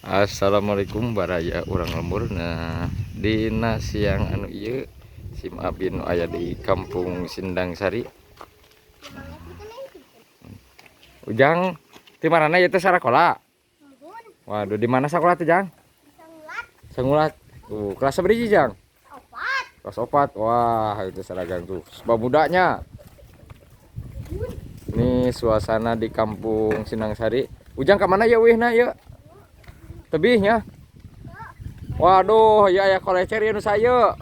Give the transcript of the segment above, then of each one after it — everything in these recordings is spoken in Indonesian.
Assalamualaikum baraya urang lembur. Nah, dina siang anu ieu sim abdi nu aya di Kampung Sindang Sari. Ujang, di mana ya teh sakola? Waduh, di mana sakola teh, Jang? Sangulat. Kelas berapa, Jang? Kelas 4. Wah, itu seragam tuh. Sebab mudanya. Ini suasana di Kampung Sindang Sari. Ujang ke mana ya wihna ya? Tebihnya. Waduh, ya kolecer ya nu saya.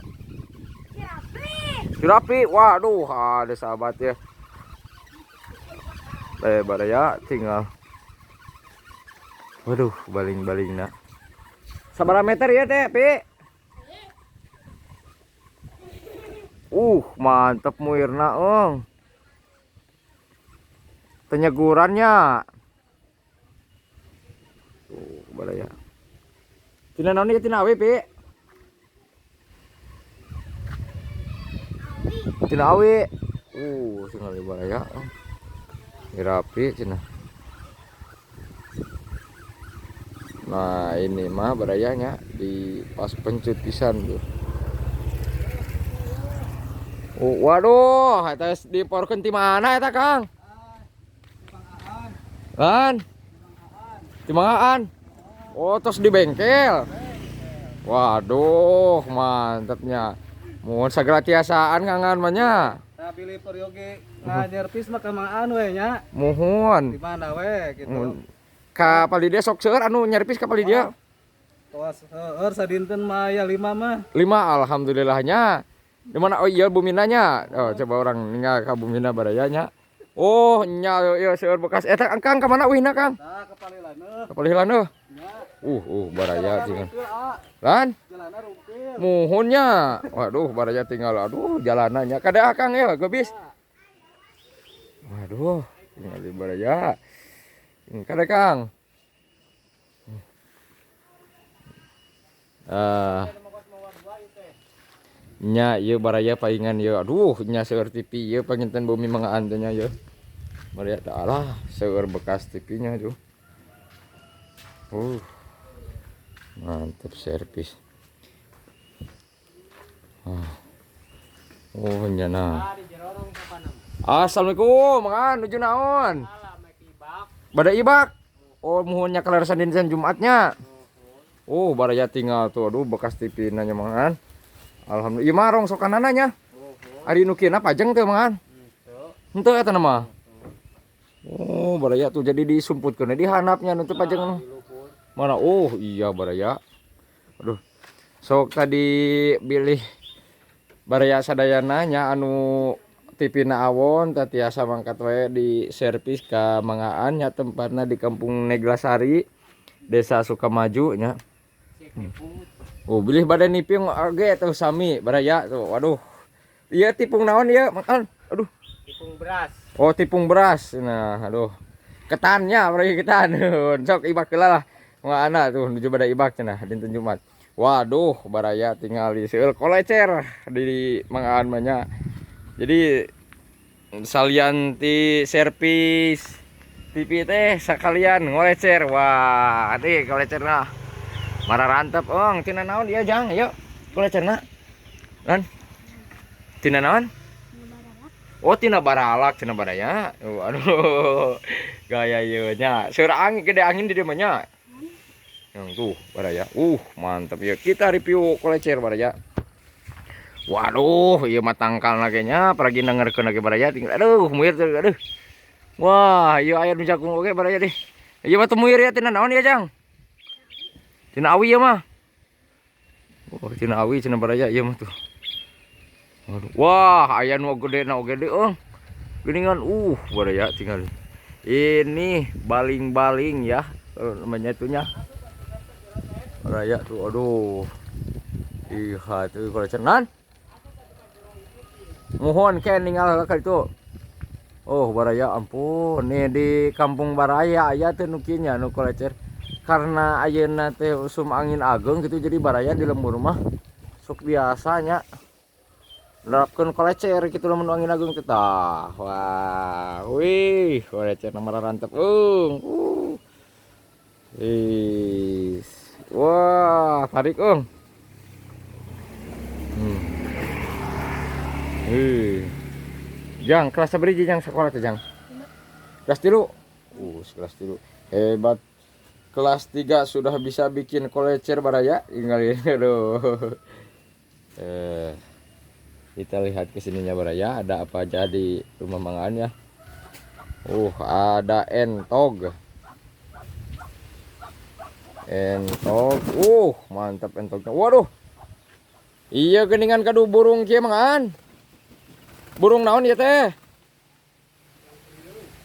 Jirapi. Waduh, ada sahabat ya. Lebar ya tinggal. Waduh, baling-baling nak. Sabaraha meter ya teh, Pi? Mantep muirna, Ong. Tenyegurannya. Baraya. Tina naon ieu tina awi, Pi? Tina awi. Tinggal di baraya. Rapi cina. Nah, ini mah barayanya di pas pencut pisan tuh. Waduh, eta diporkeun ti mana eta, Kang? Kan? Di Mangaan. Oh, terus di bengkel. Waduh, mantepnya. Mohon sagala tiasaan kangen mah nya. Nah, pilih peryogi ngajerpis mah ka Mangaan we nya. Mohon. Di mana we gitu. Ka Palidia sok seueur anu nyerpis ka Palidia. Tos heueur sadinten mah aya 5 mah. 5 alhamdulillahnya. Di mana? Oh iya Buminanya. Oh, coba orang ninggal ka Bumina barayanya. Oh, nya ieu seueur bekas eta Kang ka mana wihna, Kang? Tah ka Palilaneuh. Ka Palilaneuh. Nya. Baraya tinggal. Lan? Jalanna rumpil. Muhunnya. Waduh, baraya tinggal. Aduh, jalanannya kada Kang ya, gebis. Waduh, tinggal di baraya. Kada Kang. Nya ieu baraya paingan ieu. Aduh, nya seueur TV ieu panginten bumi Mangaan teh nya ieu. Baraya teh alah seueur bekas TV-nya tuh. Mantap servis. Nya nah. Assalamualaikum, Mangan, nuju naon? Bada ibak. Oh, muhunnya kelarasan dinten Jumatnya. Baraya tinggal tuh. Aduh, bekas TV nanya Mangan. Alhamdulillah. Ieu mah rong sokanana nya. Ari nu kieu pajeng teu Mangan? Henteu eta mah. Baraya tuh jadi disumputkeun di handapnya nu teu pajeng. Mana? Iya baraya. Aduh. Sok tadi bilih baraya sadayana nya anu tipina awon tatiasa mangkat we di servis ka Mangaan nya tempatna di Kampung Neglasari, Desa Sukamaju nya. Bilih badan niping oge tuh sami baraya tuh. Waduh. Iya tipung naon ieu, Mangan? Aduh. Tipung beras. Oh, tipung beras. Nah, aduh. Ketannya bari ketan. Sok ibak heula lah. Mana tuh nuju bada ibak cenah dinten Jumat. Waduh, baraya tinggal di seueur kolecer di Mangaan mah nya. Jadi salian ti servis TV teh sakalian ngolecer. Wah, ati kolecerna. Mararantep, Ong. Tina naon dia, Jang? Ayo, kolecerna. Lan. Tina naon? Oh, tina baralak, tina baraya. Aduh. Gaya ieu nya. Seueur angin gede angin di dieu mah nya. Yang tuh baraya. Mantap ya. Kita review kolecer baraya. Waduh, ieu mah tangkal lagi nya, pergi dengerkeun lagi baraya tinggal. Aduh, muir tuh, aduh. Wah, ieu aya nu jagung oge baraya deh. Ieu mah teu muir ya tina naon ya, Jang? Tina awi ya mah. Tina awi cenah baraya ieu mah tuh. Waduh. Wah, aya nu gedena oge deui, Ong. Geuningan baraya tinggal. Ini baling-baling ya namanya itunya. Baraya tuh, aduh. Iha tuh koleceran. Mohon ke ninggal ka itu. Baraya ampun. Nih di Kampung Baraya aya teh nu kieu nya nu kolecer. Karena ayeuna teh usum angin ageng gitu jadi baraya di lembur mah sok biasanya nerapkeun kolecer kitu lamun angin ageng teh tah. Wah, wih, kolecer mah rantep. Wis. tarik Jang kelas berapa Jang sekolah tuh Jang? Kelas 3. Kelas 3. Hebat. Kelas 3 sudah bisa bikin kolecer baraya. Tinggal ini aduh. Kita lihat kesininya baraya. Ada apa aja di rumah Mang Aan ya. Ada entog. Mantap entognya. Waduh. Iya geningan kadu burung kieu Mang Aan. Burung naon ya teh?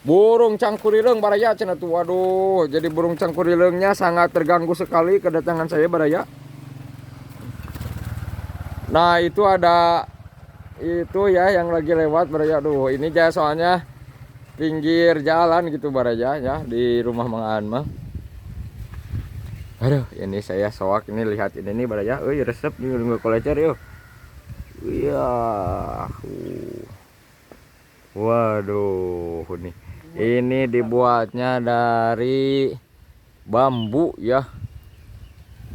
Burung cangkurileng baraya cenah tuh. Waduh, jadi burung cangkurilengnya sangat terganggu sekali kedatangan saya baraya. Nah, itu ada itu ya yang lagi lewat baraya. Aduh, ini aja soalnya pinggir jalan gitu baraya ya di rumah Mang Aan mah. Aduh, ini saya soak ini lihat ini nih baraya. Resep nih kolecer yuk. Iya. Waduh, nih. Ini dibuatnya dari bambu ya.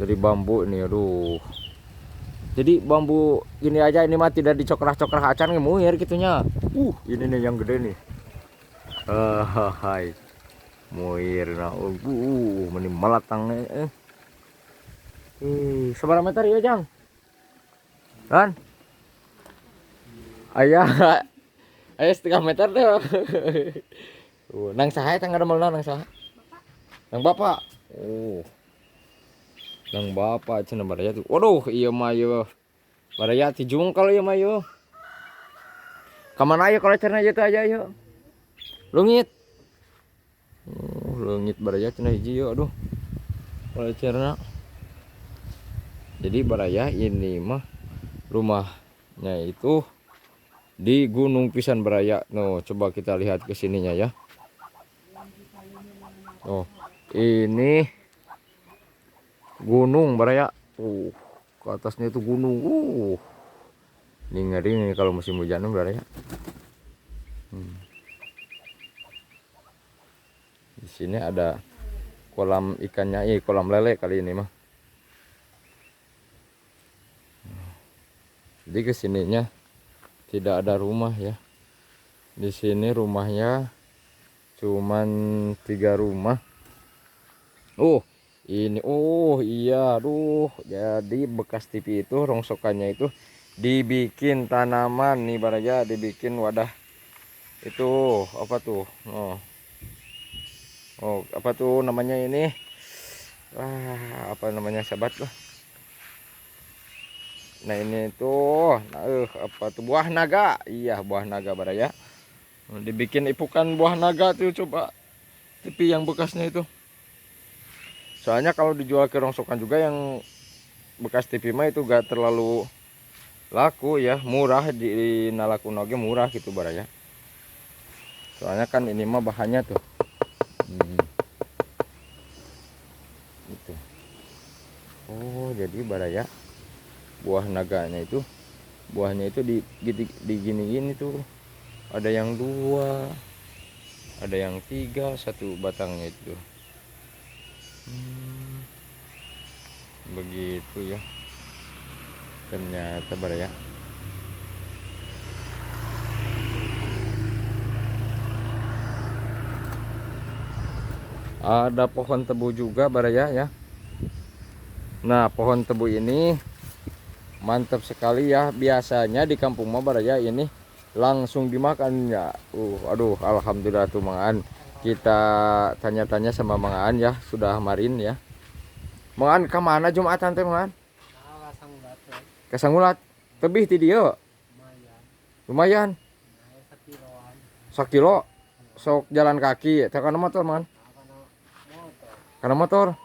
Dari bambu nih, aduh. Jadi bambu ini aja ini mah tidak dicokrah-cokrah acan ngemuir gitunya. Ini nih yang gede nih. Hai. Muir nah. Meni malatangnya. Seberapa meter ya, Jang? Kan? Ayah 1/2 meter tuh. Nang saha eta ngademelna nang saha? Nang bapak. Nang bapak cenah baraya tuh. Waduh, ieu mah ieu. Baraya ti jungkel ieu mah ieu. Ka mana ieu kolecerna ieu teh aya ieu? Leungit. Leungit baraya cenah hiji ieu aduh. Kolecerna. Jadi baraya ini mah rumahnya itu di gunung pisan baraya. Coba kita lihat ke sininya ya. Ini gunung baraya. Ke atasnya itu gunung. Ini ngeri nih kalau musim hujan baraya. Di sini ada kolam ikannya, kolam lele kali ini mah. Jadi ke sininya tidak ada rumah ya. Di sini rumahnya cuman 3 rumah. Ini iya aduh. Jadi bekas TV itu rongsokannya itu dibikin tanaman nih baraya, dibikin wadah. Itu apa tuh? Apa tuh namanya ini? Apa namanya sahabat lah. Nah ini tuh, apa tuh buah naga? Iya buah naga baraya. Dibikin ipukan buah naga tuh coba. TV yang bekasnya itu. Soalnya kalau dijual ke rongsokan juga yang bekas TV mah itu gak terlalu laku ya, murah di nalakunoge murah gitu baraya. Soalnya kan ini mah bahannya tuh. Gitu. Jadi baraya. Buah naganya itu buahnya itu digini-gini tuh, ada yang 2, ada yang 3, 1 batangnya itu begitu ya ternyata baraya. Ada pohon tebu juga baraya ya. Nah pohon tebu ini mantap sekali ya. Biasanya di kampung mah baraya ini langsung dimakan ya. Aduh alhamdulillah tuh Mang Aan. Kita tanya-tanya sama Mang Aan ya, sudah marin ya. Mang Aan kemana Jumatan teh Mang Aan? Ke Sangulat. Tebih ti dieu. Lumayan. 1 kilo. Sok jalan kaki teh kana motor Mang Aan. Kana motor.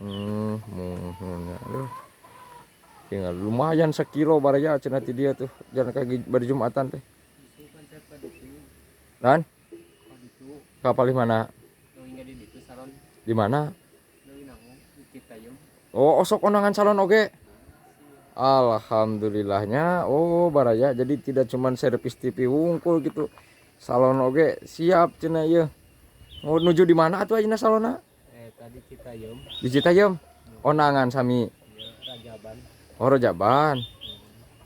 Aduh. Tinggal lumayan 1 kilo baraya cenah ti dia tuh jalan kaki bari Jumatan teh. Dan kapal di mana? Di mana? Osok onangan salon oge. Alhamdulillahnya baraya jadi tidak cuman servis TV wungkul gitu. Salon oge siap cenah ieu. Mau nuju di mana atuh ayeuna salonna? Tadi Citayam. Di Citayam. onangan sami. Rajaban. Oh Rojaban.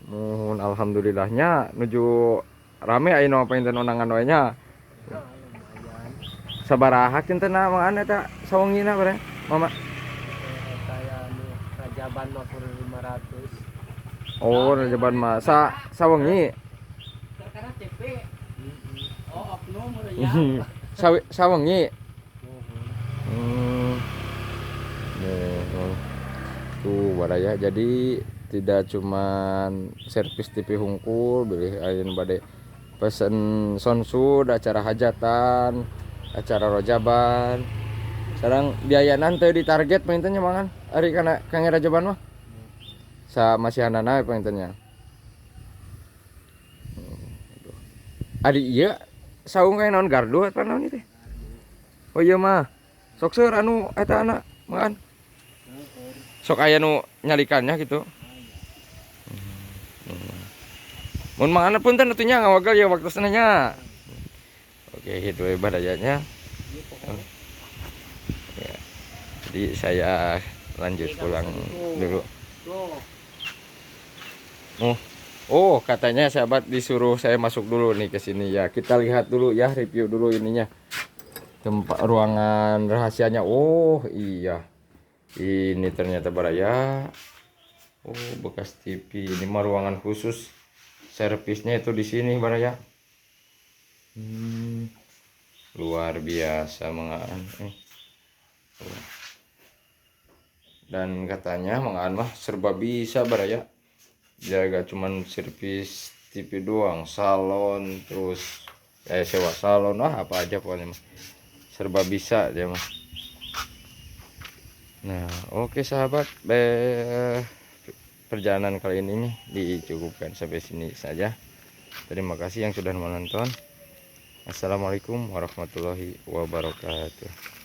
Nuhun alhamdulillahnya nuju rame ayeuna painten onangan wae nya. Lumayan. Sabaraha kinten mang ane eta sawengina bare Mama. Kayak anu Rajaban mah kurang 500. Oh Rojaban mah sawengi. Karena CP. Oh, oknum ya. Sawengi. Nuhun. Tuh baraya jadi tidak cuman servis TV hungkul beli ayeuna bade pesen sonsud acara hajatan acara rojaban sekarang biayanan teh di target pengintennya mangan ari kana kange rojaban mah sa masihanana pengintennya adi ieu saung kae naon gardu apa naon itu oh iya mah sok seur anu eta anak mangan sok aya nu nyalikannya gitu. Mun mangan punten atunya ngawagal ya waktu senanya. Oke, itu ibadahnya. Ya. Jadi saya lanjut pulang dulu. Oh, katanya sahabat disuruh saya masuk dulu nih ke sini ya. Kita lihat dulu ya, review dulu ininya. Tempat ruangan rahasianya. Oh, iya. Ini ternyata baraya. Oh, bekas TV. Ini mah ruangan khusus. Servisnya itu di sini baraya. Luar biasa mengaan. Dan katanya mengaan mah serba bisa baraya. Jaga cuman servis TV doang, salon terus sewa salon apa aja pokoknya mah. Serba bisa dia mah. Nah, oke sahabat, perjalanan kali ini nih dicukupkan sampai sini saja. Terima kasih yang sudah menonton. Assalamualaikum warahmatullahi wabarakatuh.